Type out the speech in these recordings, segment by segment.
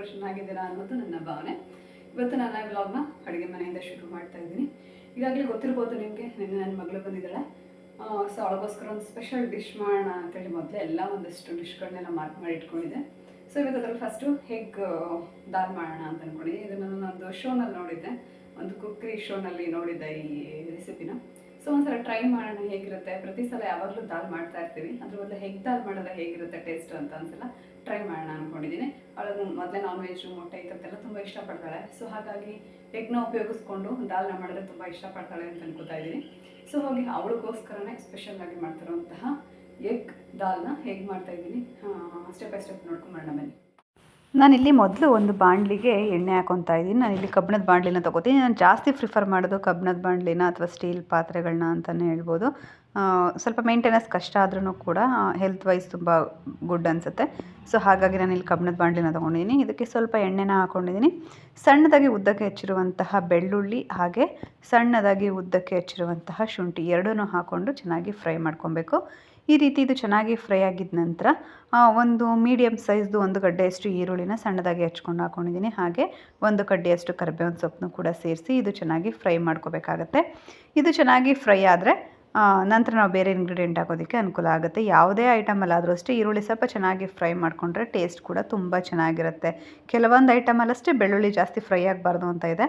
ಎಲ್ಲರೂ ಚೆನ್ನಾಗಿದ್ದೀರಾ ಅನ್ನೋದು ನನ್ನ ಭಾವನೆ. ಇವತ್ತು ನಾನು ವ್ಲಾಗ್ನ ಅಡುಗೆ ಮನೆಯಿಂದ ಶುರು ಮಾಡ್ತಾ ಇದ್ದೀನಿ. ಈಗಾಗಲೇ ಗೊತ್ತಿರ್ಬೋದು ನಿಮಗೆ, ನಿನ್ನೆ ನನ್ನ ಮಗಳು ಬಂದಿದ್ದಾಳೆ. ಸೊ ಅವಳಿಗೋಸ್ಕರ ಒಂದು ಸ್ಪೆಷಲ್ ಡಿಶ್ ಮಾಡೋಣ ಅಂತೇಳಿ ಮೊದಲೇ ಎಲ್ಲ ಒಂದಷ್ಟು ಡಿಶ್ಗಳನ್ನೆಲ್ಲ ಮಾರ್ಕ್ ಮಾಡಿ ಇಟ್ಕೊಂಡಿದ್ದೆ. ಸೊ ಇವತ್ತು ಅದರಲ್ಲಿ ಫಸ್ಟು ಹೆಗ್ ದಾಲ್ ಮಾಡೋಣ ಅಂತ ಅಂದ್ಕೊಂಡಿದ್ದೆ. ಇದನ್ನು ನಾನೊಂದು ಶೋನಲ್ಲಿ ನೋಡಿದ್ದೆ, ಒಂದು ಕುಕ್ಕರಿ ಶೋನಲ್ಲಿ ನೋಡಿದ್ದೆ ಈ ರೆಸಿಪಿನ. ಸೊ ಒಂದ್ಸಲ ಟ್ರೈ ಮಾಡೋಣ ಹೇಗಿರುತ್ತೆ. ಪ್ರತಿ ಸಲ ಯಾವಾಗಲೂ ದಾಲ್ ಮಾಡ್ತಾ ಇರ್ತೀವಿ, ಅದ್ರ ಬದಲು ಹೆಗ್ ದಾಲ್ ಮಾಡಿದ್ರೆ ಹೇಗಿರುತ್ತೆ ಟೇಸ್ಟ್ ಅಂತ ಒಂದ್ಸಲ ಟ್ರೈ ಮಾಡೋಣ ಅಂದ್ಕೊಂಡಿದ್ದೀನಿ. ಅವಳು ಮೊದಲೇ ನಾನ್ ವೆಜ್, ಮೊಟ್ಟೆ ಈ ಥರದ್ದೆಲ್ಲ ತುಂಬ ಇಷ್ಟಪಡ್ತಾಳೆ. ಸೊ ಹಾಗಾಗಿ ಎಗ್ನ ಉಪಯೋಗಿಸ್ಕೊಂಡು ದಾಲ್ನ ಮಾಡಿದ್ರೆ ತುಂಬ ಇಷ್ಟಪಡ್ತಾಳೆ ಅಂತ ಅನ್ಕೋತಾ ಇದ್ದೀನಿ. ಸೊ ಹೋಗಿ ಅವಳಿಗೋಸ್ಕರನೇ ಸ್ಪೆಷಲ್ಲಾಗಿ ಮಾಡ್ತಿರೋಂತಹ ಎಗ್ ದಾಲ್ನ ಹೇಗೆ ಮಾಡ್ತಾಯಿದ್ದೀನಿ ಸ್ಟೆಪ್ ಬೈ ಸ್ಟೆಪ್ ನೋಡ್ಕೊಂಬರೋಣ ಬನ್ನಿ. ನಾನಿಲ್ಲಿ ಮೊದಲು ಒಂದು ಬಾಣಲಿಗೆ ಎಣ್ಣೆ ಹಾಕೊತಾ ಇದ್ದೀನಿ. ನಾನಿಲ್ಲಿ ಕಬ್ಬಿಣದ ಬಾಣಲಿನ ತೊಗೋತೀನಿ. ನಾನು ಜಾಸ್ತಿ ಪ್ರಿಫರ್ ಮಾಡೋದು ಕಬ್ಬಿಣದ ಬಾಣಲಿನ ಅಥವಾ ಸ್ಟೀಲ್ ಪಾತ್ರೆಗಳನ್ನ ಅಂತಲೇ ಹೇಳ್ಬೋದು. ಸ್ವಲ್ಪ ಮೇಂಟೆನೆನ್ಸ್ ಕಷ್ಟ ಆದ್ರೂ ಕೂಡ ಹೆಲ್ತ್ ವೈಸ್ ತುಂಬ ಗುಡ್ ಅನಿಸುತ್ತೆ. ಸೊ ಹಾಗಾಗಿ ನಾನಿಲ್ಲಿ ಕಬ್ಬಿಣದ ಬಾಣಲಿನ ತೊಗೊಂಡಿದ್ದೀನಿ. ಇದಕ್ಕೆ ಸ್ವಲ್ಪ ಎಣ್ಣೆನ ಹಾಕ್ಕೊಂಡಿದ್ದೀನಿ. ಸಣ್ಣದಾಗಿ ಉದ್ದಕ್ಕೆ ಹೆಚ್ಚಿರುವಂತಹ ಬೆಳ್ಳುಳ್ಳಿ ಹಾಗೆ ಸಣ್ಣದಾಗಿ ಉದ್ದಕ್ಕೆ ಹೆಚ್ಚಿರುವಂತಹ ಶುಂಠಿ ಎರಡನ್ನೂ ಹಾಕ್ಕೊಂಡು ಚೆನ್ನಾಗಿ ಫ್ರೈ ಮಾಡ್ಕೊಬೇಕು. ಈ ರೀತಿ ಇದು ಚೆನ್ನಾಗಿ ಫ್ರೈ ಆಗಿದ ನಂತರ ಒಂದು ಮೀಡಿಯಮ್ ಸೈಜ್ದು ಒಂದು ಗಡ್ಡೆಯಷ್ಟು ಈರುಳ್ಳಿನ ಸಣ್ಣದಾಗಿ ಹೆಚ್ಕೊಂಡು ಹಾಕ್ಕೊಂಡಿದ್ದೀನಿ. ಹಾಗೆ ಒಂದು ಕಡ್ಡಿಯಷ್ಟು ಕರಿಬೇವಿನ ಸೊಪ್ಪನ್ನು ಕೂಡ ಸೇರಿಸಿ ಇದು ಚೆನ್ನಾಗಿ ಫ್ರೈ ಮಾಡ್ಕೋಬೇಕಾಗತ್ತೆ. ಇದು ಚೆನ್ನಾಗಿ ಫ್ರೈ ಆದರೆ ನಂತರ ನಾವು ಬೇರೆ ಇಂಗ್ರೀಡಿಯೆಂಟ್ ಹಾಕೋದಕ್ಕೆ ಅನುಕೂಲ ಆಗುತ್ತೆ. ಯಾವುದೇ ಐಟಮಲ್ಲಾದರೂ ಅಷ್ಟೇ ಈರುಳ್ಳಿ ಸ್ವಲ್ಪ ಚೆನ್ನಾಗಿ ಫ್ರೈ ಮಾಡಿಕೊಂಡ್ರೆ ಟೇಸ್ಟ್ ಕೂಡ ತುಂಬ ಚೆನ್ನಾಗಿರುತ್ತೆ. ಕೆಲವೊಂದು ಐಟಮಲ್ಲಷ್ಟೇ ಬೆಳ್ಳುಳ್ಳಿ ಜಾಸ್ತಿ ಫ್ರೈ ಆಗಬಾರ್ದು ಅಂತ ಇದೆ.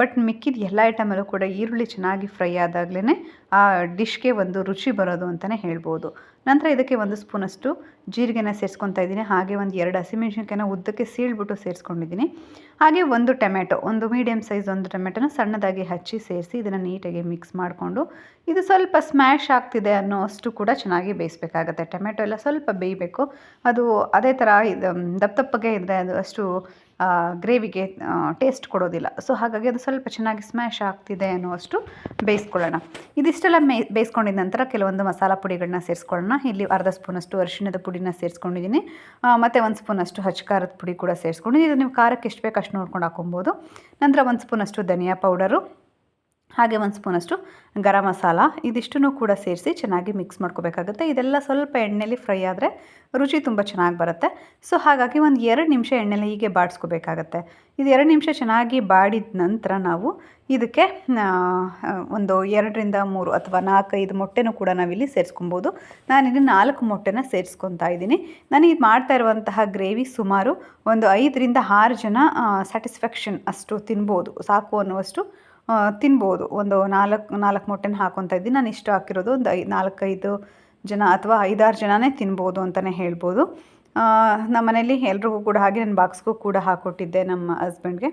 ಬಟ್ ಮಿಕ್ಕಿದ ಎಲ್ಲ ಐಟಮಲ್ಲೂ ಕೂಡ ಈರುಳ್ಳಿ ಚೆನ್ನಾಗಿ ಫ್ರೈ ಆದಾಗಲೇ ಆ ಡಿಶ್ಗೆ ಒಂದು ರುಚಿ ಬರೋದು ಅಂತಲೇ ಹೇಳ್ಬೋದು. ನಂತರ ಇದಕ್ಕೆ 1 ಸ್ಪೂನಷ್ಟು ಜೀರಿಗೆನ ಸೇರಿಸ್ಕೊತಾ ಇದ್ದೀನಿ. ಹಾಗೆ ಒಂದು 2 ಹಸಿಮೆಣಸಿನ್ಕಾಯಿನ ಉದ್ದಕ್ಕೆ ಸೀಳ್ಬಿಟ್ಟು ಸೇರಿಸ್ಕೊಂಡಿದ್ದೀನಿ. ಹಾಗೆ ಒಂದು ಟೊಮೆಟೊ, ಒಂದು ಮೀಡಿಯಮ್ ಸೈಜ್ ಒಂದು ಟೊಮೆಟೊನ ಸಣ್ಣದಾಗಿ ಹಚ್ಚಿ ಸೇರಿಸಿ ಇದನ್ನು ನೀಟಾಗಿ ಮಿಕ್ಸ್ ಮಾಡಿಕೊಂಡು ಇದು ಸ್ವಲ್ಪ ಸ್ಮ್ಯಾಶ್ ಆಗ್ತಿದೆ ಅನ್ನೋ ಅಷ್ಟು ಕೂಡ ಚೆನ್ನಾಗಿ ಬೇಯಿಸಬೇಕಾಗತ್ತೆ. ಟೊಮೆಟೊ ಎಲ್ಲ ಸ್ವಲ್ಪ ಬೇಯಬೇಕು. ಅದು ಅದೇ ಥರ ಇದು ದಪ್ಪಗೆ ಇದ್ದರೆ ಅದು ಅಷ್ಟು ಗ್ರೇವಿಗೆ ಟೇಸ್ಟ್ ಕೊಡೋದಿಲ್ಲ. ಸೊ ಹಾಗಾಗಿ ಅದು ಸ್ವಲ್ಪ ಚೆನ್ನಾಗಿ ಸ್ಮ್ಯಾಶ್ ಆಗ್ತಿದೆ ಅನ್ನೋಷ್ಟು ಬೇಯಿಸ್ಕೊಳ್ಳೋಣ. ಇದಿಷ್ಟೆಲ್ಲ ಬೇಯಿಸ್ಕೊಂಡಿದ ನಂತರ ಕೆಲವೊಂದು ಮಸಾಲ ಪುಡಿಗಳನ್ನ ಸೇರಿಸ್ಕೊಳ್ಳೋಣ. ಇಲ್ಲಿ ಅರ್ಧ ಸ್ಪೂನಷ್ಟು ಅರಿಶಿಣದ ಪುಡಿನ ಸೇರಿಸ್ಕೊಂಡಿದ್ದೀನಿ. ಮತ್ತು 1 ಸ್ಪೂನಷ್ಟು ಖಾರದ ಪುಡಿ ಕೂಡ ಸೇರಿಸ್ಕೊಂಡಿದ್ದೀನಿ. ಇದು ನೀವು ಖಾರಕ್ಕೆ ಎಷ್ಟು ಬೇಕು ಅಷ್ಟು ನೋಡ್ಕೊಂಡು ಹಾಕೊಬೋದು. ನಂತರ 1 ಸ್ಪೂನಷ್ಟು ಧನಿಯಾ ಪೌಡರು ಹಾಗೆ 1 ಸ್ಪೂನಷ್ಟು ಗರಂ ಮಸಾಲ ಇದಿಷ್ಟನ್ನು ಕೂಡ ಸೇರಿಸಿ ಚೆನ್ನಾಗಿ ಮಿಕ್ಸ್ ಮಾಡ್ಕೋಬೇಕಾಗುತ್ತೆ. ಇದೆಲ್ಲ ಸ್ವಲ್ಪ ಎಣ್ಣೆಲಿ ಫ್ರೈ ಆದರೆ ರುಚಿ ತುಂಬ ಚೆನ್ನಾಗಿ ಬರುತ್ತೆ. ಸೊ ಹಾಗಾಗಿ ಒಂದು 2 ನಿಮಿಷ ಎಣ್ಣೆಲಿ ಹೀಗೆ ಬಾಡಿಸ್ಕೋಬೇಕಾಗತ್ತೆ. ಇದು 2 ನಿಮಿಷ ಚೆನ್ನಾಗಿ ಬಾಡಿದ ನಂತರ ನಾವು ಇದಕ್ಕೆ ಒಂದು 2ರಿಂದ 3 ಅಥವಾ 4-5 ಮೊಟ್ಟೆನೂ ಕೂಡ ನಾವಿಲ್ಲಿ ಸೇರಿಸ್ಕೊಬೋದು. ನಾನಿಲ್ಲಿ 4 ಮೊಟ್ಟೆನ ಸೇರಿಸ್ಕೊತಾ ಇದ್ದೀನಿ. ನಾನು ಇದು ಮಾಡ್ತಾ ಇರುವಂತಹ ಗ್ರೇವಿ ಸುಮಾರು ಒಂದು 5ರಿಂದ 6 ಜನ ಸ್ಯಾಟಿಸ್ಫ್ಯಾಕ್ಷನ್ ಅಷ್ಟು ತಿನ್ಬೋದು, ಸಾಕು ಅನ್ನುವಷ್ಟು ತಿನ್ಬೋದು. ಒಂದು 4 ಮೊಟ್ಟೆನ ಹಾಕ್ಕೊತಾ ಇದ್ದೀನಿ. ನಾನು ಇಷ್ಟು ಹಾಕಿರೋದು ಒಂದು 4-5 ಜನ ಅಥವಾ 5-6 ಜನನೇ ತಿನ್ಬೋದು ಅಂತಲೇ ಹೇಳ್ಬೋದು. ನಮ್ಮ ಮನೇಲಿ ಎಲ್ರಿಗೂ ಕೂಡ ಹಾಗೆ ನನ್ನ ಬಾಕ್ಸ್ಗೂ ಕೂಡ ಹಾಕ್ಕೊಟ್ಟಿದ್ದೆ ನಮ್ಮ ಹಸ್ಬೆಂಡ್ಗೆ.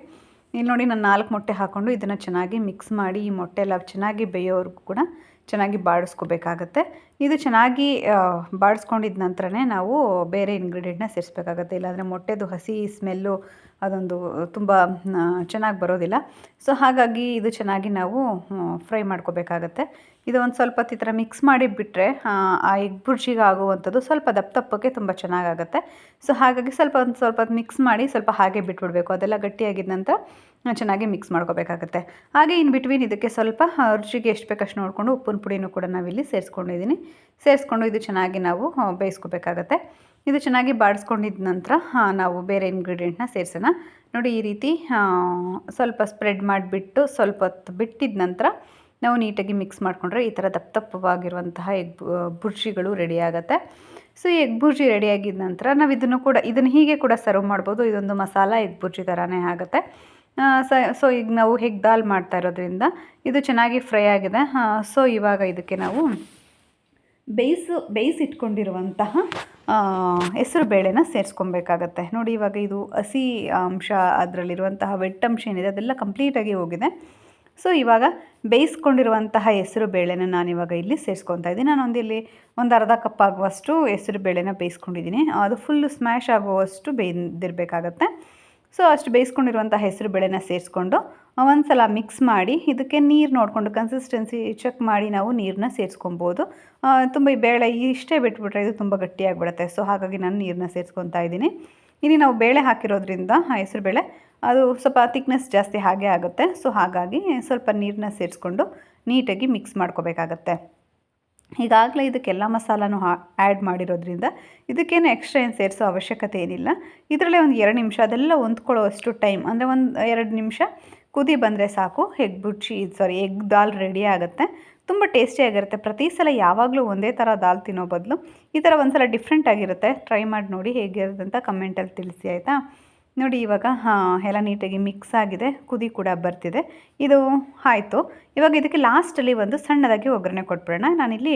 ಇಲ್ಲಿ ನೋಡಿ ನಾನು 4 ಮೊಟ್ಟೆ ಹಾಕ್ಕೊಂಡು ಇದನ್ನು ಚೆನ್ನಾಗಿ ಮಿಕ್ಸ್ ಮಾಡಿ ಈ ಮೊಟ್ಟೆ ಎಲ್ಲ ಚೆನ್ನಾಗಿ ಬೇಯೋವರೆಗೂ ಕೂಡ ಚೆನ್ನಾಗಿ ಬಾಡಿಸ್ಕೋಬೇಕಾಗತ್ತೆ. ಇದು ಚೆನ್ನಾಗಿ ಬಾಡಿಸ್ಕೊಂಡಿದ್ದ ನಂತರನೇ ನಾವು ಬೇರೆ ಇಂಗ್ರೀಡಿಯೆಂಟ್ನ ಸೇರಿಸ್ಬೇಕಾಗತ್ತೆ. ಇಲ್ಲಾಂದರೆ ಮೊಟ್ಟೆದು ಹಸಿ ಸ್ಮೆಲ್ಲು ಅದೊಂದು ತುಂಬ ಚೆನ್ನಾಗಿ ಬರೋದಿಲ್ಲ. ಸೊ ಹಾಗಾಗಿ ಇದು ಚೆನ್ನಾಗಿ ನಾವು ಫ್ರೈ ಮಾಡ್ಕೋಬೇಕಾಗತ್ತೆ. ಇದು ಒಂದು ಸ್ವಲ್ಪ ಈ ಥರ ಮಿಕ್ಸ್ ಮಾಡಿ ಬಿಟ್ಟರೆ ಆ ಎಗ್ ಬುರ್ಜಿಗೆ ಆಗುವಂಥದ್ದು ಸ್ವಲ್ಪ ದಪ್ಪಕ್ಕೆ ತುಂಬ ಚೆನ್ನಾಗಾಗುತ್ತೆ. ಸೊ ಹಾಗಾಗಿ ಒಂದು ಸ್ವಲ್ಪ ಮಿಕ್ಸ್ ಮಾಡಿ ಸ್ವಲ್ಪ ಹಾಗೆ ಬಿಟ್ಬಿಡಬೇಕು. ಅದೆಲ್ಲ ಗಟ್ಟಿಯಾಗಿದ್ದ ನಂತರ ಚೆನ್ನಾಗಿ ಮಿಕ್ಸ್ ಮಾಡ್ಕೋಬೇಕಾಗತ್ತೆ. ಹಾಗೆ ಇನ್ ಬಿಟ್ವೀನ್ ಇದಕ್ಕೆ ಸ್ವಲ್ಪ ರುಚಿಗೆ ಎಷ್ಟು ಬೇಕಷ್ಟು ನೋಡಿಕೊಂಡು ಉಪ್ಪಿನ ಪುಡಿನೂ ಕೂಡ ನಾವಿಲ್ಲಿ ಸೇರಿಸ್ಕೊಂಡಿದ್ದೀನಿ. ಸೇರಿಸ್ಕೊಂಡು ಇದು ಚೆನ್ನಾಗಿ ನಾವು ಬೇಯಿಸ್ಕೋಬೇಕಾಗತ್ತೆ. ಇದು ಚೆನ್ನಾಗಿ ಬಾಡಿಸ್ಕೊಂಡಿದ್ದ ನಂತರ ನಾವು ಬೇರೆ ಇಂಗ್ರೀಡಿಯೆಂಟ್ನ ಸೇರಿಸೋಣ. ನೋಡಿ ಈ ರೀತಿ ಸ್ವಲ್ಪ ಸ್ಪ್ರೆಡ್ ಮಾಡಿಬಿಟ್ಟು ಸ್ವಲ್ಪ ಹೊತ್ತು ಬಿಟ್ಟಿದ ನಂತರ ನಾವು ನೀಟಾಗಿ ಮಿಕ್ಸ್ ಮಾಡಿಕೊಂಡ್ರೆ ಈ ಥರ ದಪ್ಪವಾಗಿರುವಂತಹ ಎಗ್ ಬುರ್ಜಿಗಳು ರೆಡಿ ಆಗುತ್ತೆ. ಸೊ ಈ ಎಗ್ ಬುರ್ಜಿ ರೆಡಿಯಾಗಿದ್ದ ನಂತರ ನಾವು ಇದನ್ನು ಹೀಗೆ ಕೂಡ ಸರ್ವ್ ಮಾಡ್ಬೋದು. ಇದೊಂದು ಮಸಾಲ ಎಗ್ ಬುರ್ಜಿ ಥರನೇ ಆಗುತ್ತೆ. ಸೊ ಈಗ ನಾವು ಹೆಗ್ ದಾಲ್ ಮಾಡ್ತಾ ಇರೋದ್ರಿಂದ ಇದು ಚೆನ್ನಾಗಿ ಫ್ರೈ ಆಗಿದೆ. ಸೊ ಇವಾಗ ಇದಕ್ಕೆ ನಾವು ಬೇಯಿಸಿಟ್ಕೊಂಡಿರುವಂತಹ ಹೆಸರು ಬೇಳೆನ ಸೇರಿಸ್ಕೊಬೇಕಾಗತ್ತೆ. ನೋಡಿ ಇವಾಗ ಇದು ಹಸಿ ಅಂಶ, ಅದರಲ್ಲಿರುವಂತಹ ವೆಟ್ ಅಂಶ ಏನಿದೆ ಅದೆಲ್ಲ ಕಂಪ್ಲೀಟಾಗಿ ಹೋಗಿದೆ. ಸೊ ಇವಾಗ ಬೇಯಿಸ್ಕೊಂಡಿರುವಂತಹ ಹೆಸರು ಬೇಳೆನ ನಾನಿವಾಗ ಇಲ್ಲಿ ಸೇರಿಸ್ಕೊತಾ ಇದ್ದೀನಿ. ನಾನು ಒಂದು ಅರ್ಧ ಕಪ್ ಆಗುವಷ್ಟು ಹೆಸರು ಬೇಳೆನ ಬೇಯಿಸ್ಕೊಂಡಿದ್ದೀನಿ. ಅದು ಫುಲ್ಲು ಸ್ಮ್ಯಾಶ್ ಆಗುವಷ್ಟು ಬೇಯ್ದಿರಬೇಕಾಗತ್ತೆ. ಸೊ ಅಷ್ಟು ಬೇಯಿಸ್ಕೊಂಡಿರುವಂಥ ಹೆಸರು ಬೇಳೆನ ಸೇರಿಸ್ಕೊಂಡು ಒಂದು ಸಲ ಮಿಕ್ಸ್ ಮಾಡಿ ಇದಕ್ಕೆ ನೀರು ನೋಡಿಕೊಂಡು ಕನ್ಸಿಸ್ಟೆನ್ಸಿ ಚೆಕ್ ಮಾಡಿ ನಾವು ನೀರನ್ನ ಸೇರಿಸ್ಕೊಬೋದು. ತುಂಬ ಈ ಬೇಳೆ ಇಷ್ಟೇ ಬಿಟ್ಬಿಟ್ರೆ ಇದು ತುಂಬ ಗಟ್ಟಿಯಾಗಿಬಿಡುತ್ತೆ. ಸೊ ಹಾಗಾಗಿ ನಾನು ನೀರನ್ನ ಸೇರಿಸ್ಕೊತಾ ಇದ್ದೀನಿ. ಇಲ್ಲಿ ನಾವು ಬೇಳೆ ಹಾಕಿರೋದ್ರಿಂದ ಹೆಸರು ಬೇಳೆ ಅದು ಸ್ವಲ್ಪ ಥಿಕ್ನೆಸ್ ಜಾಸ್ತಿ ಹಾಗೆ ಆಗುತ್ತೆ. ಸೊ ಹಾಗಾಗಿ ಸ್ವಲ್ಪ ನೀರನ್ನ ಸೇರಿಸ್ಕೊಂಡು ನೀಟಾಗಿ ಮಿಕ್ಸ್ ಮಾಡ್ಕೋಬೇಕಾಗತ್ತೆ. ಈಗಾಗಲೇ ಇದಕ್ಕೆಲ್ಲ ಮಸಾಲನೂ ಆ್ಯಡ್ ಮಾಡಿರೋದ್ರಿಂದ ಇದಕ್ಕೇನು ಎಕ್ಸ್ಟ್ರಾ ಏನು ಸೇರಿಸೋ ಅವಶ್ಯಕತೆ ಏನಿಲ್ಲ. ಇದರಲ್ಲೇ ಒಂದು 2 ನಿಮಿಷ ಅದೆಲ್ಲ ಹೊಂದ್ಕೊಳ್ಳೋವಷ್ಟು ಟೈಮ್, ಅಂದರೆ ಒಂದು 2 ನಿಮಿಷ ಕುದಿ ಬಂದರೆ ಸಾಕು. ಎಗ್ ದಾಲ್ ರೆಡಿ ಆಗುತ್ತೆ. ತುಂಬ ಟೇಸ್ಟಿಯಾಗಿರುತ್ತೆ. ಪ್ರತಿ ಸಲ ಯಾವಾಗಲೂ ಒಂದೇ ಥರ ದಾಲ್ ತಿನ್ನೋ ಬದಲು ಈ ಥರ ಒಂದು ಸಲ ಡಿಫ್ರೆಂಟ್ ಆಗಿರುತ್ತೆ. ಟ್ರೈ ಮಾಡಿ ನೋಡಿ ಹೇಗಿರುತ್ತೆ ಅಂತ ಕಮೆಂಟಲ್ಲಿ ತಿಳಿಸಿ ಆಯಿತಾ. ನೋಡಿ ಇವಾಗ ಎಲ್ಲ ನೀಟಾಗಿ ಮಿಕ್ಸ್ ಆಗಿದೆ, ಕುದಿ ಕೂಡ ಬರ್ತಿದೆ. ಇದು ಆಯಿತು. ಇವಾಗ ಇದಕ್ಕೆ ಲಾಸ್ಟಲ್ಲಿ ಒಂದು ಸಣ್ಣದಾಗಿ ಒಗ್ಗರಣೆ ಕೊಟ್ಬಿಡೋಣ. ನಾನಿಲ್ಲಿ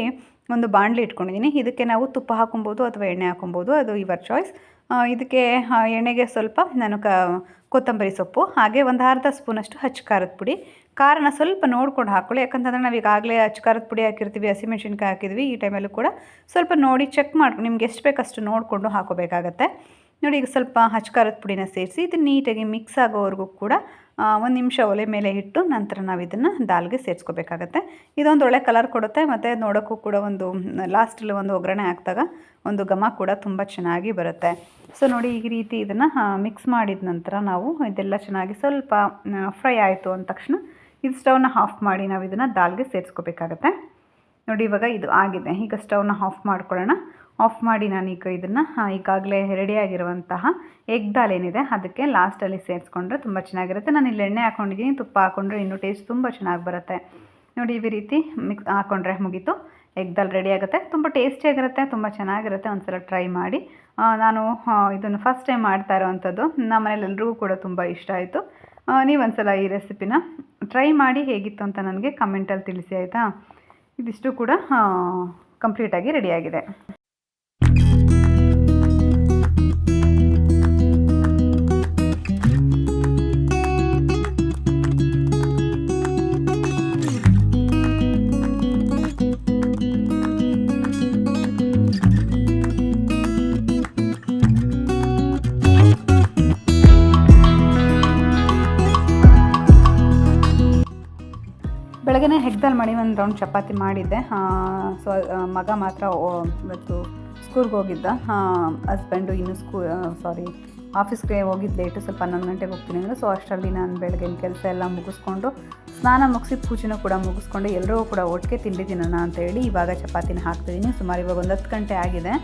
ಒಂದು ಬಾಣಲಿ ಇಟ್ಕೊಂಡಿದ್ದೀನಿ. ಇದಕ್ಕೆ ನಾವು ತುಪ್ಪ ಹಾಕೊಬೋದು ಅಥವಾ ಎಣ್ಣೆ ಹಾಕೊಬೋದು, ಅದು ಯುವರ್ ಚಾಯ್ಸ್. ಇದಕ್ಕೆ ಎಣ್ಣೆಗೆ ಸ್ವಲ್ಪ ನಾನು ಕೊತ್ತಂಬರಿ ಸೊಪ್ಪು, ಹಾಗೆ ಒಂದು ಅರ್ಧ ಸ್ಪೂನಷ್ಟು ಹಚ್ಚ ಖಾರದ ಪುಡಿ. ಖಾರನ ಸ್ವಲ್ಪ ನೋಡ್ಕೊಂಡು ಹಾಕ್ಕೊಳ್ಳಿ, ಯಾಕಂತಂದರೆ ನಾವು ಈಗಾಗಲೇ ಹಚ್ಚ ಖಾರದ ಪುಡಿ ಹಾಕಿರ್ತೀವಿ, ಹಸಿಮೆಣ್ಸಿನ್ಕಾಯಿ ಹಾಕಿದ್ವಿ. ಈ ಟೈಮಲ್ಲೂ ಕೂಡ ಸ್ವಲ್ಪ ನೋಡಿ ಚೆಕ್ ಮಾಡಿ ನಿಮ್ಗೆ ಎಷ್ಟು ಬೇಕಷ್ಟು ನೋಡಿಕೊಂಡು ಹಾಕೋಬೇಕಾಗತ್ತೆ. ನೋಡಿ ಈಗ ಸ್ವಲ್ಪ ಹಚ್ಚ ಖಾರದ ಪುಡಿನ ಸೇರಿಸಿ ಇದನ್ನು ನೀಟಾಗಿ ಮಿಕ್ಸ್ ಆಗೋವರೆಗೂ ಕೂಡ 1 ನಿಮಿಷ ಒಲೆ ಮೇಲೆ ಇಟ್ಟು ನಂತರ ನಾವು ಇದನ್ನು ದಾಲ್ಗೆ ಸೇರಿಸ್ಕೋಬೇಕಾಗತ್ತೆ. ಇದೊಂದು ಒಳ್ಳೆ ಕಲರ್ ಕೊಡುತ್ತೆ, ಮತ್ತು ನೋಡೋಕ್ಕೂ ಕೂಡ ಒಂದು ಲಾಸ್ಟಲ್ಲಿ ಒಂದು ಒಗ್ಗರಣೆ ಹಾಕಿದಾಗ ಒಂದು ಘಮ ಕೂಡ ತುಂಬ ಚೆನ್ನಾಗಿ ಬರುತ್ತೆ. ಸೊ ನೋಡಿ ಈ ರೀತಿ ಇದನ್ನು ಮಿಕ್ಸ್ ಮಾಡಿದ ನಂತರ ನಾವು ಇದೆಲ್ಲ ಚೆನ್ನಾಗಿ ಸ್ವಲ್ಪ ಫ್ರೈ ಆಯಿತು ಅಂದ ತಕ್ಷಣ ಇದು ಸ್ಟವ್ನ ಆಫ್ ಮಾಡಿ ನಾವು ಇದನ್ನು ದಾಲ್ಗೆ ಸೇರಿಸ್ಕೋಬೇಕಾಗತ್ತೆ. ನೋಡಿ ಇವಾಗ ಇದು ಆಗಿದೆ. ಈಗ ಸ್ಟವ್ನ ಆಫ್ ಮಾಡ್ಕೊಳ್ಳೋಣ. ಆಫ್ ಮಾಡಿ ನಾನೀಗ ಇದನ್ನು ಈಗಾಗಲೇ ರೆಡಿಯಾಗಿರುವಂತಹ ಎಗ್ ದಾಲ್ ಏನಿದೆ ಅದಕ್ಕೆ ಲಾಸ್ಟಲ್ಲಿ ಸೇರಿಸ್ಕೊಂಡ್ರೆ ತುಂಬ ಚೆನ್ನಾಗಿರುತ್ತೆ. ನಾನು ಇಲ್ಲಿ ಎಣ್ಣೆ ಹಾಕ್ಕೊಂಡಿದ್ದೀನಿ, ತುಪ್ಪ ಹಾಕ್ಕೊಂಡ್ರೆ ಇನ್ನೂ ಟೇಸ್ಟ್ ತುಂಬ ಚೆನ್ನಾಗಿ ಬರುತ್ತೆ. ನೋಡಿ ಈ ರೀತಿ ಮಿಕ್ಸ್ ಹಾಕ್ಕೊಂಡ್ರೆ ಮುಗೀತು, ಎಗ್ ದಾಲ್ ರೆಡಿ ಆಗುತ್ತೆ. ತುಂಬ ಟೇಸ್ಟಿಯಾಗಿರುತ್ತೆ, ತುಂಬ ಚೆನ್ನಾಗಿರುತ್ತೆ. ಒಂದು ಸಲ ಟ್ರೈ ಮಾಡಿ. ನಾನು ಇದನ್ನು ಫಸ್ಟ್ ಟೈಮ್ ಮಾಡ್ತಾ ಇರೋವಂಥದ್ದು. ನಮ್ಮ ಮನೇಲಿ ಎಲ್ರಿಗೂ ಕೂಡ ತುಂಬ ಇಷ್ಟ ಆಯಿತು. ನೀವೊಂದು ಸಲ ಈ ರೆಸಿಪಿನ ಟ್ರೈ ಮಾಡಿ ಹೇಗಿತ್ತು ಅಂತ ನನಗೆ ಕಮೆಂಟಲ್ಲಿ ತಿಳಿಸಿ ಆಯಿತಾ. ಇದಿಷ್ಟು ಕೂಡ ಕಂಪ್ಲೀಟಾಗಿ ರೆಡಿಯಾಗಿದೆ. ಬೆಳಗ್ಗೆ ಎಗ್ ದಾಲ್ ಮಾಡಿ ಒಂದು ರೌಂಡ್ ಚಪಾತಿ ಮಾಡಿದ್ದೆ. ಸೊ ಮಗ ಮಾತ್ರ ಇವತ್ತು ಸ್ಕೂಲ್ಗೆ ಹೋಗಿದ್ದ. ಹಸ್ಬೆಂಡು ಇನ್ನೂ ಆಫೀಸ್ಗೆ ಹೋಗಿದ್ದು ಲೇಟು, ಸ್ವಲ್ಪ 11 ಗಂಟೆಗೆ ಹೋಗ್ತೀನಿ ಅಂದರೆ. ಸೊ ಅಷ್ಟರಲ್ಲಿ ನಾನು ಬೆಳಗಿನ ಕೆಲಸ ಎಲ್ಲ ಮುಗಿಸ್ಕೊಂಡು ಸ್ನಾನ ಮುಗಿಸಿ ಪೂಜೆನೂ ಕೂಡ ಮುಗಿಸ್ಕೊಂಡು ಎಲ್ಲರೂ ಕೂಡ ಒಟ್ಟಿಗೆ ತಿಂಡಿ ತಿನ್ನೋಣ ಅಂತೇಳಿ ಇವಾಗ ಚಪಾತಿನ ಹಾಕ್ತಿದ್ದೀನಿ. ಸುಮಾರು ಇವಾಗ ಒಂದು 10 ಗಂಟೆ ಆಗಿದೆ.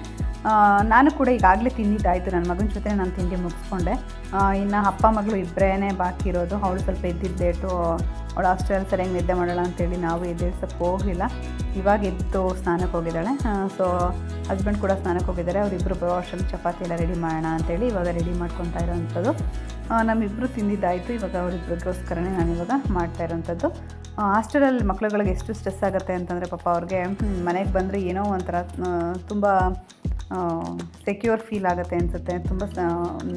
ನಾನು ಕೂಡ ಈಗಾಗಲೇ ತಿಂದಿದ್ದಾಯಿತು. ನನ್ನ ಮಗನ ಜೊತೆ ನಾನು ತಿಂಡಿ ಮುಗಿಸ್ಕೊಂಡೆ. ಇನ್ನು ಅಪ್ಪ ಮಗಳು ಇಬ್ಬರೇ ಬಾಕಿ ಇರೋದು. ಅವಳು ಸ್ವಲ್ಪ ಎದ್ದಿದ್ದು ಲೇಟು, ಅವಳು ಅಷ್ಟರಲ್ಲಿ ಸರಿಯಾಗಿ ನಿದ್ದೆ ಮಾಡೋಣ ಅಂತೇಳಿ ನಾವು ಎದ್ದೇಳ್ಸಕ್ಕೆ ಹೋಗಲಿಲ್ಲ. ಇವಾಗ ಎದ್ದು ಸ್ನಾನಕ್ಕೆ ಹೋಗಿದ್ದಾಳೆ. ಸೊ ಹಸ್ಬೆಂಡ್ ಕೂಡ ಸ್ನಾನಕ್ಕೆ ಹೋಗಿದ್ದಾರೆ. ಅವರಿಬ್ಬರು ಅಷ್ಟರಲ್ಲಿ ಚಪಾತಿ ಎಲ್ಲ ರೆಡಿ ಮಾಡೋಣ ಅಂತೇಳಿ ಇವಾಗ ರೆಡಿ ಮಾಡ್ಕೊತಾ ಇರೋವಂಥದ್ದು. ನಮ್ಮಿಬ್ಬರು ತಿಂದಿದ್ದಾಯಿತು. ಇವಾಗ ಅವರಿಬ್ಬರಿಗೋಸ್ಕರನೇ ನಾನು ಇವಾಗ ಮಾಡ್ತಾ ಇರೋವಂಥದ್ದು. ಹಾಸ್ಟೆಲಲ್ಲಿ ಮಕ್ಳುಗಳಿಗೆ ಎಷ್ಟು ಸ್ಟ್ರೆಸ್ ಆಗುತ್ತೆ ಅಂತಂದರೆ ಪಾಪ ಅವ್ರಿಗೆ ಮನೆಗೆ ಬಂದರೆ ಏನೋ ಒಂಥರ ತುಂಬ ಸೆಕ್ಯೂರ್ ಫೀಲ್ ಆಗುತ್ತೆ ಅನಿಸುತ್ತೆ. ತುಂಬ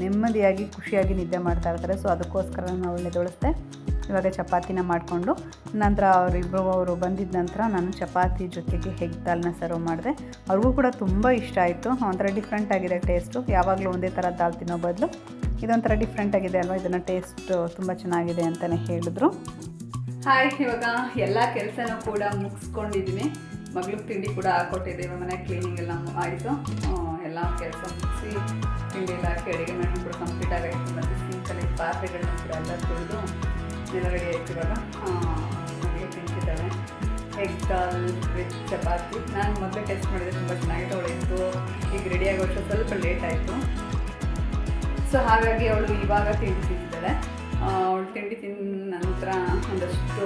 ನೆಮ್ಮದಿಯಾಗಿ ಖುಷಿಯಾಗಿ ನಿದ್ದೆ ಮಾಡ್ತಾ ಇರ್ತಾರೆ. ಸೊ ಅದಕ್ಕೋಸ್ಕರ ನಾವು ಒಳ್ಳೆದೊಳಿಸ್ದೆ. ಇವಾಗ ಚಪಾತಿನ ಮಾಡಿಕೊಂಡು ನಂತರ ಅವರು ಬಂದಿದ್ದ ನಂತರ ನಾನು ಚಪಾತಿ ಜೊತೆಗೆ ಎಗ್ ದಾಲ್ನ ಸರ್ವ್ ಮಾಡಿದೆ. ಅವ್ರಿಗೂ ಕೂಡ ತುಂಬ ಇಷ್ಟ ಆಯಿತು. ಒಂಥರ ಡಿಫ್ರೆಂಟ್ ಆಗಿದೆ ಟೇಸ್ಟು. ಯಾವಾಗಲೂ ಒಂದೇ ಥರ ದಾಲ್ ತಿನ್ನೋ ಬದಲು ಇದೊಂಥರ ಡಿಫ್ರೆಂಟ್ ಆಗಿದೆ ಅಲ್ವಾ, ಇದನ್ನು ಟೇಸ್ಟು ತುಂಬ ಚೆನ್ನಾಗಿದೆ ಅಂತಲೇ ಹೇಳಿದ್ರು. ಹಾಯ್, ಇವಾಗ ಎಲ್ಲ ಕೆಲಸನೂ ಕೂಡ ಮುಗಿಸ್ಕೊಂಡಿದ್ದೀನಿ. ಮಗಳಿಗೆ ತಿಂಡಿ ಕೂಡ ಹಾಕ್ಕೊಟ್ಟಿದ್ದೀವಿ. ಮನೆ ಕ್ಲೀನಿಂಗ್ ಎಲ್ಲ ಆಯಿತು. ಎಲ್ಲ ಕೆಲಸ ಮುಗಿಸಿ ತಿಂಡಿ ಎಲ್ಲ ಹಾಕಿ ಅಡುಗೆ ಮಾಡಿ ಕೂಡ ಕಂಪ್ಲೀಟ್ ಆಗಾಯಿತು. ಮತ್ತು ಸಿಂಕಲ್ಲಿ ಪಾತ್ರೆಗಳನ್ನ ಕೂಡ ಎಲ್ಲ ತೊಳೆದು ಎಲ್ಲ ರೆಡಿ ಆಯಿತು. ಇವಾಗ ಮಗಳಿಗೆ ತಿಂತಿದ್ದಾಳೆ ಎಗ್ ದಾಲ್ ವಿತ್ ಚಪಾತಿ. ನಾನು ಮೊದಲೇ ಟೇಸ್ಟ್ ಮಾಡಿದೆ, ತುಂಬ ಚೆನ್ನಾಗಿತ್ತು. ಅವಳಿತ್ತು ಈಗ ರೆಡಿ ಆಗೋ ವರ್ಷ ಸ್ವಲ್ಪ ಲೇಟ್ ಆಯಿತು. ಸೊ ಹಾಗಾಗಿ ಅವಳು ಇವಾಗ ತಿಂಡಿ ತಿಂತಿದ್ದಾಳೆ. ಅವಳು ತಿಂಡಿ ತಿಂದ ನಂತರ ಒಂದಷ್ಟು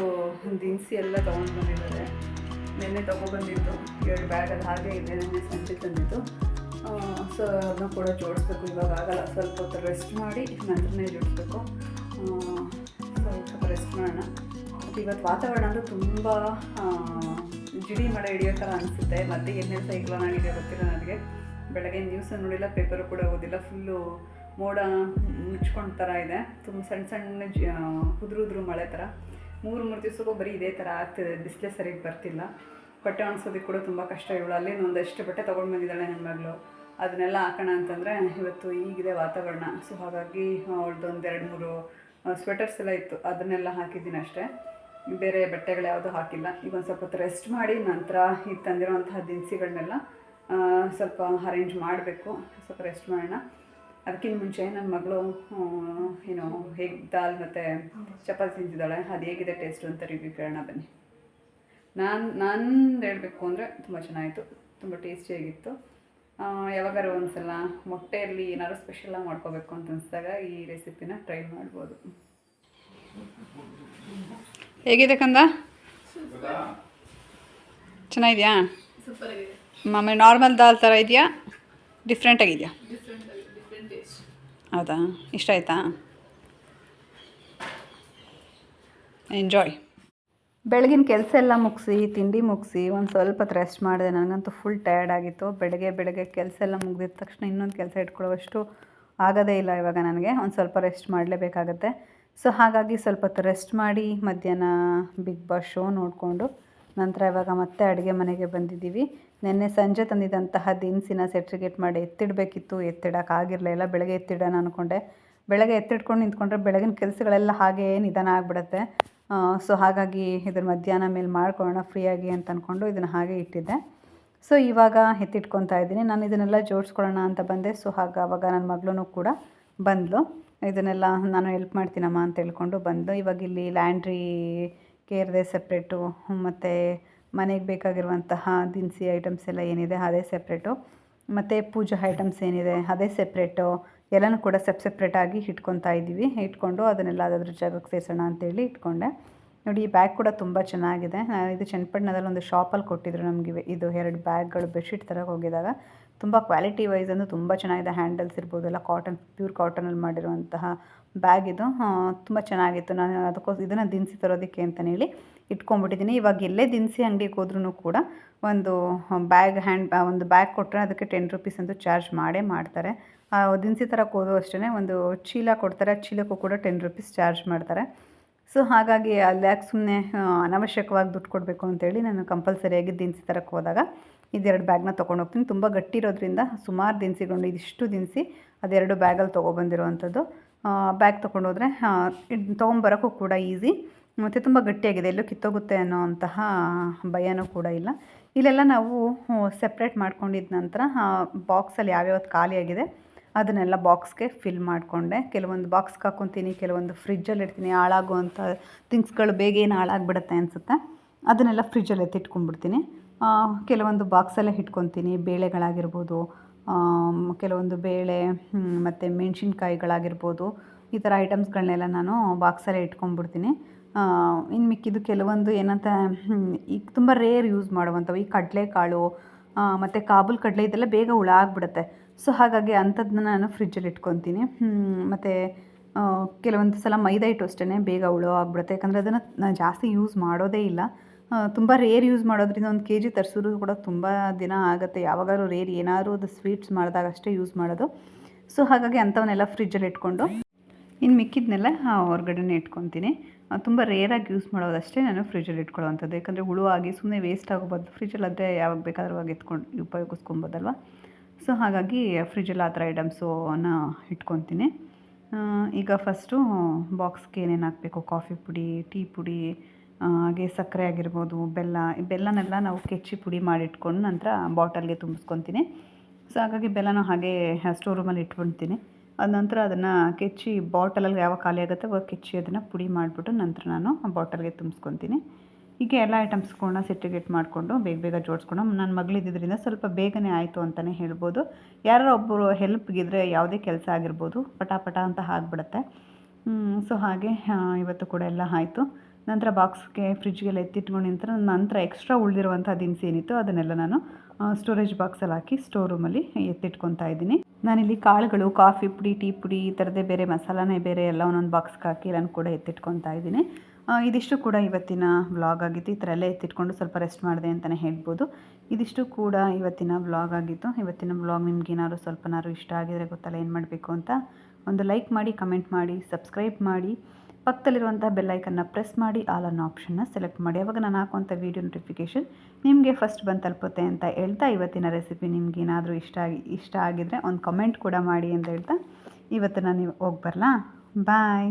ದಿನಸಿ ಎಲ್ಲ ತೊಗೊಂಡು ಬಂದಿದ್ದಾಳೆ. ನೆನ್ನೆ ತೊಗೊಬಂದಿದ್ದು 2 ಬ್ಯಾಗಲ್ಲಿ ಹಾಗೆ ಇದೆ. ನೆನ್ನೆ ಸಂಜೆ ತಂದಿದ್ದು. ಸೊ ಅದನ್ನ ಕೂಡ ಜೋಡಿಸ್ಬೇಕು. ಇವಾಗ ಆಗಲ್ಲ, ಸ್ವಲ್ಪ ಹೊತ್ತು ರೆಸ್ಟ್ ಮಾಡಿ ನಂತರನೇ ಜೋಡಿಸ್ಬೇಕು. ಸ್ವಲ್ಪ ರೆಸ್ಟ್ ಮಾಡೋಣ. ಮತ್ತು ಇವತ್ತು ವಾತಾವರಣ ಅಂದರೆ ತುಂಬ ಜಿಡಿ ಮಳೆ ಹಿಡಿಯೋ ಥರ ಅನಿಸುತ್ತೆ. ಮತ್ತು ಏನೇನು ಸೈಕ್ಲೋನ್ ಆಗಿದೆ ಗೊತ್ತಿಲ್ಲ ನನಗೆ. ಬೆಳಗ್ಗೆ ನ್ಯೂಸ್ ನೋಡಿಲ್ಲ, ಪೇಪರು ಕೂಡ ಓದಿಲ್ಲ. ಫುಲ್ಲು ಮೋಡ ಮುಚ್ಕೊಂಡು ಥರ ಇದೆ. ತುಂಬ ಸಣ್ಣ ಸಣ್ಣ ಉದುರು ಮಳೆ ಥರ 3 ದಿವಸಕ್ಕೂ ಬರೀ ಇದೇ ಥರ ಆಗ್ತಿದೆ. ಬಿಸಿಲೇ ಸರಿಯಾಗಿ ಬರ್ತಿಲ್ಲ. ಬಟ್ಟೆ ಒಣಸೋದಕ್ಕೆ ಕೂಡ ತುಂಬ ಕಷ್ಟ. ಇವಳು ಅಲ್ಲಿಂದ ಒಂದಷ್ಟು ಬಟ್ಟೆ ತೊಗೊಂಡು ಬಂದಿದ್ದಾಳೆ ನನ್ನ ಮಗಳು. ಅದನ್ನೆಲ್ಲ ಹಾಕೋಣ ಅಂತಂದರೆ ಇವತ್ತು ಈಗಿದೆ ವಾತಾವರಣ. ಸೊ ಹಾಗಾಗಿ ಅವಳದ್ದು 2-3 ಸ್ವೆಟರ್ಸ್ ಎಲ್ಲ ಇತ್ತು, ಅದನ್ನೆಲ್ಲ ಹಾಕಿದ್ದೀನಿ ಅಷ್ಟೇ. ಬೇರೆ ಬಟ್ಟೆಗಳು ಯಾವುದೂ ಹಾಕಿಲ್ಲ. ಈಗ ಒಂದು ಸ್ವಲ್ಪ ಹೊತ್ತು ರೆಸ್ಟ್ ಮಾಡಿ ನಂತರ ಈಗ ತಂದಿರೋವಂತಹ ದಿನಸಿಗಳನ್ನೆಲ್ಲ ಸ್ವಲ್ಪ ಅರೇಂಜ್ ಮಾಡಬೇಕು. ಸ್ವಲ್ಪ ರೆಸ್ಟ್ ಮಾಡೋಣ. ಅದಕ್ಕಿಂತ ಮುಂಚೆ ನನ್ನ ಮಗಳು ಎಗ್ ದಾಲ್ ಮತ್ತು ಚಪಾತಿ ತಿಂತಿದ್ದಾಳೆ. ಅದು ಹೇಗಿದೆ ಟೇಸ್ಟು ಅಂತ ರಿವ್ಯೂ ಕೇಳೋಣ ಬನ್ನಿ. ನಂದು ಹೇಳಬೇಕು ಅಂದರೆ ತುಂಬ ಚೆನ್ನಾಗಿತ್ತು, ತುಂಬ ಟೇಸ್ಟಿಯಾಗಿತ್ತು. ಯಾವಾಗಾರು ಒಂದ್ಸಲ ಮೊಟ್ಟೆಯಲ್ಲಿ ಏನಾದ್ರು ಸ್ಪೆಷಲಾಗಿ ಮಾಡ್ಕೋಬೇಕು ಅಂತ ಅನಿಸಿದಾಗ ಈ ರೆಸಿಪಿನ ಟ್ರೈ ಮಾಡ್ಬೋದು. ಹೇಗಿದೆ ಕಂದ? ಚೆನ್ನಾಗಿದೆಯಾ? ಮಾಮೂಲಿ ನಾರ್ಮಲ್ ದಾಲ್ ಥರ ಇದೆಯಾ, ಡಿಫ್ರೆಂಟ್ ಆಗಿದೆಯಾ? ಹೌದಾ, ಇಷ್ಟ ಆಯ್ತಾ? ಎಂಜಾಯ್. ಬೆಳಗಿನ ಕೆಲಸ ಎಲ್ಲ ಮುಗಿಸಿ ತಿಂಡಿ ಮುಗಿಸಿ ಒಂದು ಸ್ವಲ್ಪ ಹೊತ್ತು ರೆಸ್ಟ್ ಮಾಡಿದೆ. ನನಗಂತೂ ಫುಲ್ ಟಯರ್ಡ್ ಆಗಿತ್ತು. ಬೆಳಗ್ಗೆ ಕೆಲಸ ಎಲ್ಲ ಮುಗಿದಿದ ತಕ್ಷಣ ಇನ್ನೊಂದು ಕೆಲಸ ಇಟ್ಕೊಳ್ಳೋವಷ್ಟು ಆಗೋದೇ ಇಲ್ಲ ಇವಾಗ ನನಗೆ. ಒಂದು ಸ್ವಲ್ಪ ರೆಸ್ಟ್ ಮಾಡಲೇಬೇಕಾಗತ್ತೆ. ಸೊ ಹಾಗಾಗಿ ಸ್ವಲ್ಪ ಹೊತ್ತು ರೆಸ್ಟ್ ಮಾಡಿ ಮಧ್ಯಾಹ್ನ ಬಿಗ್ ಬಾಸ್ ಶೋ ನೋಡಿಕೊಂಡು ನಂತರ ಇವಾಗ ಮತ್ತೆ ಅಡುಗೆ ಮನೆಗೆ ಬಂದಿದ್ದೀವಿ. ನಿನ್ನೆ ಸಂಜೆ ತಂದಿದ್ದಂತಹ ದಿನಸಿನ ಸೆಟ್ರಿಗೇಟ್ ಮಾಡಿ ಎತ್ತಿಡಬೇಕಿತ್ತು, ಎತ್ತಿಡೋಕ್ಕಾಗಿರಲಿಲ್ಲ. ಬೆಳಗ್ಗೆ ಎತ್ತಿಡೋಣ ಅಂದ್ಕೊಂಡೆ. ಬೆಳಗ್ಗೆ ಎತ್ತಿಟ್ಕೊಂಡು ನಿಂತ್ಕೊಂಡ್ರೆ ಬೆಳಗಿನ ಕೆಲಸಗಳೆಲ್ಲ ಹಾಗೇ ನಿಧಾನ ಆಗಿಬಿಡುತ್ತೆ. ಸೊ ಹಾಗಾಗಿ ಇದನ್ನು ಮಧ್ಯಾಹ್ನ ಮೇಲೆ ಮಾಡ್ಕೊಳ್ಳೋಣ ಫ್ರೀಯಾಗಿ ಅಂತ ಅಂದ್ಕೊಂಡು ಇದನ್ನು ಹಾಗೆ ಇಟ್ಟಿದ್ದೆ. ಸೊ ಇವಾಗ ಎತ್ತಿಟ್ಕೊತಾ ಇದ್ದೀನಿ. ನಾನು ಇದನ್ನೆಲ್ಲ ಜೋಡಿಸ್ಕೊಳ್ಳೋಣ ಅಂತ ಬಂದೆ. ಸೊ ಆವಾಗ ನನ್ನ ಮಗಳೂ ಕೂಡ ಬಂದಳು. ಇದನ್ನೆಲ್ಲ ನಾನು ಹೆಲ್ಪ್ ಮಾಡ್ತೀನಮ್ಮ ಅಂತ ಹೇಳ್ಕೊಂಡು ಬಂದು ಇವಾಗ ಇಲ್ಲಿ ಲ್ಯಾಂಡ್ರಿ ಕೇರ್ದೆ ಸಪ್ರೇಟು, ಮತ್ತು ಮನೆಗೆ ಬೇಕಾಗಿರುವಂತಹ ದಿನಸಿ ಐಟಮ್ಸ್ ಎಲ್ಲ ಏನಿದೆ ಅದೇ ಸಪ್ರೇಟು, ಮತ್ತು ಪೂಜಾ ಐಟಮ್ಸ್ ಏನಿದೆ ಅದೇ ಸಪ್ರೇಟು, ಎಲ್ಲನೂ ಕೂಡ ಸಪ್ರೇಟಾಗಿ ಇಟ್ಕೊತಾ ಇದ್ದೀವಿ. ಇಟ್ಕೊಂಡು ಅದನ್ನೆಲ್ಲ ಅದ್ರ ಜಾಗಕ್ಕೆ ಸೇರಿಸೋಣ ಅಂತೇಳಿ ಇಟ್ಕೊಂಡೆ. ನೋಡಿ ಈ ಬ್ಯಾಗ್ ಕೂಡ ತುಂಬ ಚೆನ್ನಾಗಿದೆ. ಇದು ಚನ್ನಪಟ್ಟಣದಲ್ಲಿ ಒಂದು ಶಾಪಲ್ಲಿ ಕೊಟ್ಟಿದ್ರು ನಮಗೆ. ಇದು 2 ಬ್ಯಾಗ್ಗಳು ಬೆಡ್ಶೀಟ್ ತರಕ್ಕೆ ಹೋಗಿದಾಗ ತುಂಬ ಕ್ವಾಲಿಟಿ ವೈಸ್ ಅಂದು ತುಂಬ ಚೆನ್ನಾಗಿದೆ. ಹ್ಯಾಂಡಲ್ಸ್ ಇರ್ಬೋದು ಎಲ್ಲ ಪ್ಯೂರ್ ಕಾಟನಲ್ಲಿ ಮಾಡಿರುವಂತಹ ಬ್ಯಾಗ್ ಇದು. ತುಂಬ ಚೆನ್ನಾಗಿತ್ತು. ನಾನು ಅದಕ್ಕೋಸ್ಕರ ಇದನ್ನು ದಿನಸಿ ತರೋದಕ್ಕೆ ಅಂತಲೇ ಹೇಳಿ ಇಟ್ಕೊಂಡ್ಬಿಟ್ಟಿದ್ದೀನಿ. ಇವಾಗ ಎಲ್ಲೇ ದಿನಸಿ ಅಂಗಡಿಗೆ ಹೋದ್ರೂ ಕೂಡ ಒಂದು ಬ್ಯಾಗ್ ಕೊಟ್ಟರೆ ಅದಕ್ಕೆ 10 ರೂಪೀಸ್ ಅಂತೂ ಚಾರ್ಜ್ ಮಾಡ್ತಾರೆ. ದಿನಸಿ ತರಕ್ಕೆ ಹೋದ್ರು ಅಷ್ಟೇ ಒಂದು ಚೀಲ ಕೊಡ್ತಾರೆ, ಚೀಲಕ್ಕೂ ಕೂಡ 10 ರೂಪೀಸ್ ಚಾರ್ಜ್ ಮಾಡ್ತಾರೆ. ಸೊ ಹಾಗಾಗಿ ಅಲ್ಲಿ ಯಾಕೆ ಸುಮ್ಮನೆ ಅನಾವಶ್ಯಕವಾಗಿ ದುಡ್ಡು ಕೊಡಬೇಕು ಅಂತೇಳಿ ನಾನು ಕಂಪಲ್ಸರಿಯಾಗಿ ದಿನಸಿ ತರಕ್ಕೆ ಹೋದಾಗ ಇದೆರಡು ಬ್ಯಾಗ್ನ ತೊಗೊಂಡೋಗ್ತೀನಿ. ತುಂಬ ಗಟ್ಟಿ ಇರೋದ್ರಿಂದ ಸುಮಾರು ದಿನಸಿಗಳು ಇದಿಷ್ಟು ದಿನಸಿ ಅದೆರಡು ಬ್ಯಾಗಲ್ಲಿ ತೊಗೊಬಂದಿರೋವಂಥದ್ದು. ಬ್ಯಾಗ್ ತೊಗೊಂಡೋದ್ರೆ ತೊಗೊಂಬರೋಕ್ಕೂ ಕೂಡ ಈಸಿ, ಮತ್ತು ತುಂಬ ಗಟ್ಟಿಯಾಗಿದೆ, ಎಲ್ಲೂ ಕಿತ್ತೋಗುತ್ತೆ ಅನ್ನೋವಂತಹ ಭಯನೂ ಕೂಡ ಇಲ್ಲ. ಇಲ್ಲೆಲ್ಲ ನಾವು ಸೆಪ್ರೇಟ್ ಮಾಡ್ಕೊಂಡಿದ್ದ ನಂತರ ಬಾಕ್ಸಲ್ಲಿ ಯಾವ್ಯಾವ್ದು ಖಾಲಿಯಾಗಿದೆ ಅದನ್ನೆಲ್ಲ ಬಾಕ್ಸ್ಗೆ ಫಿಲ್ ಮಾಡಿಕೊಂಡೆ. ಕೆಲವೊಂದು ಬಾಕ್ಸ್ಗೆ ಹಾಕ್ಕೊತೀನಿ, ಕೆಲವೊಂದು ಫ್ರಿಜ್ಜಲ್ಲಿ ಇಡ್ತೀನಿ. ಹಾಳಾಗುವಂಥ ಥಿಂಗ್ಸ್ಗಳು ಬೇಗ ಏನು ಹಾಳಾಗ್ಬಿಡುತ್ತೆ ಅನಿಸುತ್ತೆ, ಅದನ್ನೆಲ್ಲ ಫ್ರಿಜ್ಜಲ್ಲಿ ಎತ್ತಿಟ್ಕೊಂಡ್ಬಿಡ್ತೀನಿ. ಕೆಲವೊಂದು ಬಾಕ್ಸಲ್ಲೇ ಇಟ್ಕೊತೀನಿ. ಬೇಳೆಗಳಾಗಿರ್ಬೋದು, ಕೆಲವೊಂದು ಬೇಳೆ ಮತ್ತು ಮೆಣಸಿನ್ಕಾಯಿಗಳಾಗಿರ್ಬೋದು, ಈ ಥರ ಐಟಮ್ಸ್ಗಳನ್ನೆಲ್ಲ ನಾನು ಬಾಕ್ಸಲ್ಲೇ ಇಟ್ಕೊಂಡ್ಬಿಡ್ತೀನಿ. ಇನ್ನು ಮಿಕ್ಕಿದ್ದು ಕೆಲವೊಂದು ಏನಂತ ಈಗ ತುಂಬ ರೇರ್ ಯೂಸ್ ಮಾಡುವಂಥವು, ಈ ಕಡಲೆಕಾಳು ಮತ್ತು ಕಾಬೂಲ್ ಕಡಲೆ ಇದೆಲ್ಲ ಬೇಗ ಹುಳ ಆಗಿಬಿಡುತ್ತೆ. ಸೊ ಹಾಗಾಗಿ ಅಂಥದ್ದನ್ನ ನಾನು ಫ್ರಿಜ್ಜಲ್ಲಿ ಇಟ್ಕೊತೀನಿ. ಮತ್ತು ಕೆಲವೊಂದು ಸಲ ಮೈದಾ ಹಿಟ್ಟು ಅಷ್ಟೇ ಬೇಗ ಹುಳ ಆಗಿಬಿಡುತ್ತೆ, ಯಾಕಂದರೆ ಅದನ್ನು ನಾನು ಜಾಸ್ತಿ ಯೂಸ್ ಮಾಡೋದೇ ಇಲ್ಲ. ತುಂಬ ರೇರ್ ಯೂಸ್ ಮಾಡೋದ್ರಿಂದ 1 kg ತರಿಸಿದ್ರು ಕೂಡ ತುಂಬ ದಿನ ಆಗುತ್ತೆ. ಯಾವಾಗಾದ್ರೂ ರೇರ್ ಏನಾದರೂ ಅದು ಸ್ವೀಟ್ಸ್ ಮಾಡಿದಾಗ ಅಷ್ಟೇ ಯೂಸ್ ಮಾಡೋದು. ಸೊ ಹಾಗಾಗಿ ಅಂಥವನ್ನೆಲ್ಲ ಫ್ರಿಜ್ಜಲ್ಲಿ ಇಟ್ಕೊಂಡು ಇನ್ನು ಮಿಕ್ಕಿದ್ನೆಲ್ಲ ಹೊರಗಡೆನೇ ಇಟ್ಕೊತೀನಿ. ತುಂಬ ರೇರಾಗಿ ಯೂಸ್ ಮಾಡೋದಷ್ಟೇ ನಾನು ಫ್ರಿಜ್ಜಲ್ಲಿ ಇಟ್ಕೊಳ್ಳೋವಂಥದ್ದು. ಯಾಕಂದರೆ ಹುಳುವಾಗಿ ಸುಮ್ಮನೆ ವೇಸ್ಟ್ ಆಗೋ ಬದಲು ಫ್ರಿಜ್ಜಲ್ಲಾದರೆ ಯಾವಾಗ ಬೇಕಾದ್ರೂ ಅವಾಗ ಎತ್ಕೊಂಡು ಉಪಯೋಗಿಸ್ಕೊಬೋದಲ್ವ. ಸೊ ಹಾಗಾಗಿ ಫ್ರಿಜ್ಜಲ್ಲಿ ಆ ಥರ ಐಟಮ್ಸನ್ನ ಇಟ್ಕೊತೀನಿ. ಈಗ ಫಸ್ಟು ಬಾಕ್ಸ್ಗೆ ಏನೇನು ಹಾಕಬೇಕು, ಕಾಫಿ ಪುಡಿ, ಟೀ ಪುಡಿ, ಹಾಗೆ ಸಕ್ಕರೆ ಆಗಿರ್ಬೋದು, ಬೆಲ್ಲನೆಲ್ಲ ನಾವು ಕೆಚ್ಚಿ ಪುಡಿ ಮಾಡಿಟ್ಕೊಂಡು ನಂತರ ಬಾಟಲ್ಗೆ ತುಂಬಿಸ್ಕೊತೀನಿ. ಸೊ ಹಾಗಾಗಿ ಬೆಲ್ಲನೂ ಹಾಗೆ ಸ್ಟೋರ್ ರೂಮಲ್ಲಿ ಇಟ್ಬಿಡ್ತೀನಿ. ಅದ ನಂತರ ಅದನ್ನು ಕೆಚ್ಚಿ ಬಾಟಲಲ್ಲಿ ಯಾವಾಗ ಖಾಲಿ ಆಗುತ್ತೆ ಅವಾಗ ಕೆಚ್ಚಿ ಅದನ್ನು ಪುಡಿ ಮಾಡಿಬಿಟ್ಟು ನಂತರ ನಾನು ಬಾಟಲ್ಗೆ ತುಂಬಿಸ್ಕೊತೀನಿ. ಹೀಗೆ ಎಲ್ಲ ಐಟಮ್ಸ್ಗಳನ್ನ ಸೆಟ್ರಿಗೇಟ್ ಮಾಡಿಕೊಂಡು ಬೇಗ ಜೋಡಿಸ್ಕೊಂಡು ನನ್ನ ಮಗಳಿದ್ದರಿಂದ ಸ್ವಲ್ಪ ಬೇಗನೆ ಆಯಿತು ಅಂತಲೇ ಹೇಳ್ಬೋದು. ಯಾರೋ ಒಬ್ಬರು ಹೆಲ್ಪ್ಗಿದ್ರೆ ಯಾವುದೇ ಕೆಲಸ ಆಗಿರ್ಬೋದು ಪಟ ಅಂತ ಆಗಿಬಿಡುತ್ತೆ. ಸೊ ಹಾಗೆ ಇವತ್ತು ಕೂಡ ಎಲ್ಲ ಆಯಿತು. ನಂತರ ಬಾಕ್ಸ್ಗೆ ಫ್ರಿಜ್ಗೆಲ್ಲ ಎತ್ತಿಟ್ಕೊಂಡು ನಂತರ ಎಕ್ಸ್ಟ್ರಾ ಉಳಿದಿರುವಂಥ ದಿನಸಿ ಏನಿತ್ತು ಅದನ್ನೆಲ್ಲ ನಾನು ಸ್ಟೋರೇಜ್ ಬಾಕ್ಸಲ್ಲಿ ಹಾಕಿ ಸ್ಟೋರ್ ರೂಮಲ್ಲಿ ಎತ್ತಿಟ್ಕೊತಾ ಇದ್ದೀನಿ. ನಾನಿಲ್ಲಿ ಕಾಳುಗಳು, ಕಾಫಿ ಪುಡಿ, ಟೀ ಪುಡಿ ಈ ಥರದ್ದೇ ಬೇರೆ ಮಸಾಲಾನೇ ಬೇರೆ ಎಲ್ಲ ಒಂದೊಂದು ಬಾಕ್ಸ್ಗೆ ಹಾಕಿ ನಾನು ಕೂಡ ಎತ್ತಿಟ್ಕೊತಾ ಇದ್ದೀನಿ. ಇದಿಷ್ಟು ಕೂಡ ಇವತ್ತಿನ ವ್ಲಾಗ್ ಆಗಿತ್ತು. ಈ ಥರ ಎಲ್ಲ ಎತ್ತಿಟ್ಕೊಂಡು ಸ್ವಲ್ಪ ರೆಸ್ಟ್ ಮಾಡಿದೆ ಅಂತಲೇ ಹೇಳ್ಬೋದು. ಇದಿಷ್ಟು ಕೂಡ ಇವತ್ತಿನ ವ್ಲಾಗ್ ಆಗಿತ್ತು. ಇವತ್ತಿನ ವ್ಲಾಗ್ ನಿಮ್ಗೆ ಏನಾದ್ರು ಸ್ವಲ್ಪನಾದ್ರು ಇಷ್ಟ ಆಗಿದರೆ ಗೊತ್ತಲ್ಲ ಏನು ಮಾಡಬೇಕು ಅಂತ. ಒಂದು ಲೈಕ್ ಮಾಡಿ, ಕಮೆಂಟ್ ಮಾಡಿ, ಸಬ್ಸ್ಕ್ರೈಬ್ ಮಾಡಿ, ಪಕ್ಕದಲ್ಲಿರುವಂಥ ಬೆಲ್ಲೈಕನ್ನ ಪ್ರೆಸ್ ಮಾಡಿ ಆಲ್ ಅನ್ನೋ ಆಪ್ಷನ್ನ ಸೆಲೆಕ್ಟ್ ಮಾಡಿ. ಆವಾಗ ನಾನು ಹಾಕುವಂಥ ವೀಡಿಯೋ ನೋಟಿಫಿಕೇಷನ್ ನಿಮಗೆ ಫಸ್ಟ್ ಬಂದು ತಲುಪುತ್ತೆ ಅಂತ ಹೇಳ್ತಾ, ಇವತ್ತಿನ ರೆಸಿಪಿ ನಿಮ್ಗೆ ಏನಾದರೂ ಇಷ್ಟ ಆಗಿದರೆ ಒಂದು ಕಮೆಂಟ್ ಕೂಡ ಮಾಡಿ ಅಂತ ಹೇಳ್ತಾ ಇವತ್ತು ನಾನು ಹೋಗಿ ಬರಲಾ. ಬಾಯ್.